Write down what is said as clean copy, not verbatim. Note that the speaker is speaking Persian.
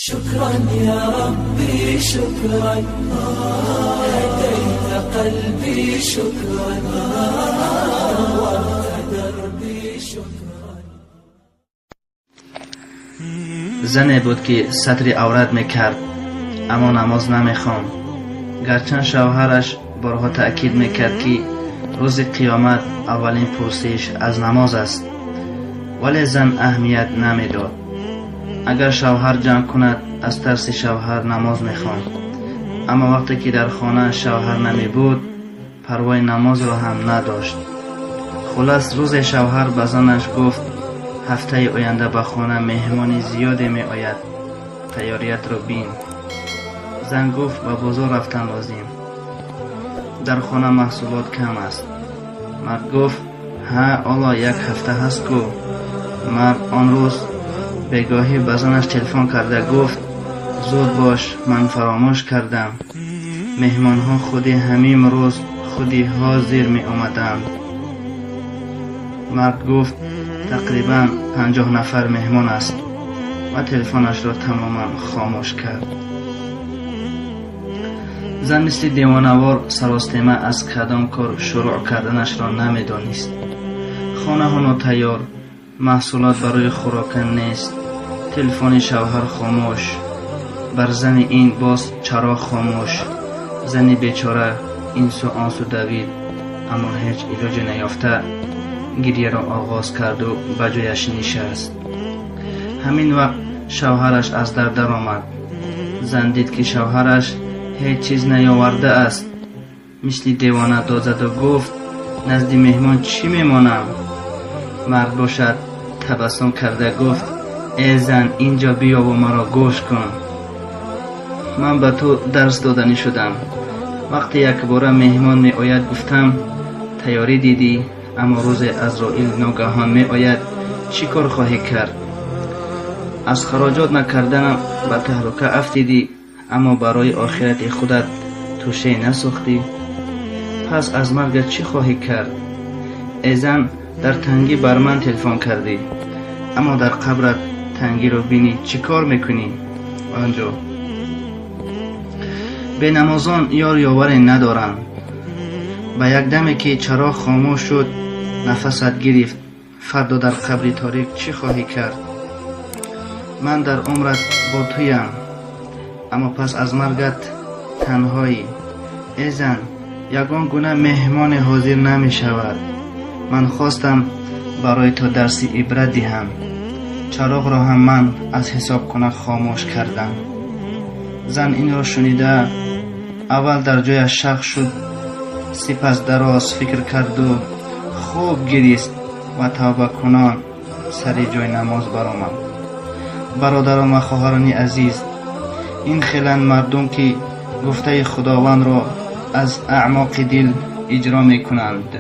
شكرا يا ربي شكرا، هديت قلبي شكرا، نورت دربي شكرا. زنی بود که ستر عورت میکرد اما نماز نمیخواند. گرچه شوهرش بارها تأکید میکرد که روز قیامت اولین پرسش از نماز است، ولی زن اهمیت نمیداد. اگر شوهر جمع کند از ترس شوهر نماز میخواند، اما وقتی که در خانه شوهر نمی بود پروای نماز را هم نداشت. خلاص روز شوهر به زنش گفت هفته آینده به خانه مهمان زیادی می آید، تیاریت را بین. زن گفت به بازار رفتن لازم، در خانه محصولات کم است. مرد گفت ها الا یک هفته هست کو. مرد آن روز بگاهی به زنش تلفن کرده گفت زود باش من فراموش کردم، مهمان ها خودی همین روز خودی حاضر می آمدند. مرد گفت تقریبا 50 نفر مهمان است و تلفنش را تماما خاموش کرد. زن مثل دیوانوار سراستیمه از کدام کار شروع کردنش را نمی دانست. خانه ها ناتیار، محصولات برای خوراکن نیست، تلفن شوهر خاموش، بر زن این باز چراغ خاموش. زنی بیچاره این سو آن سو دوید اما هیچ علاج نیافته گریه را آغاز کرد و به جایش نشست. همین وقت شوهرش از در آمد. زن دید که شوهرش هیچ چیز نیاورده است. مثل دیوانه داد زد و گفت نزد مهمان چی میمانم؟ مرد باشد تبسم کرده گفت ای زن اینجا بیا و مرا گوش کن. من به تو درس دادنی شدم. وقتی یک باره مهمان می آید گفتم تیاری دیدی، اما روز عزرائیل ناگهان می آید چی کار خواهی کرد؟ از خراجات نکردنم به تهلکه افتیدی، اما برای آخرت خودت توشه نساختی. پس از مرگ چی خواهی کرد؟ ای زن در تنگی بر من تلفن کردی، اما در قبرت تنگی رو بینی چی کار میکنی؟ آنجا به نمازان یار یاوری ندارن. به یک دمی که چراغ خاموش شد نفست گرفت. فردا در قبر تاریک چی خواهی کرد؟ من در عمرت با تویم، اما پس از مرگت تنهایی. ای زن یگان گونه مهمان حاضر نمی شود. من خواستم برای تو درسی عبرت دهم، چراغ را هم من از حساب کنه خاموش کردم. زن این را شنیده اول در جایش شق شد، سپس دراز فکر کرد و خوب گریست و توبه کنان سر جای نماز برآمد. برادران و خواهران عزیز، این خیلن مردم که گفته خداوند را از اعماق دل اجرا می کنند.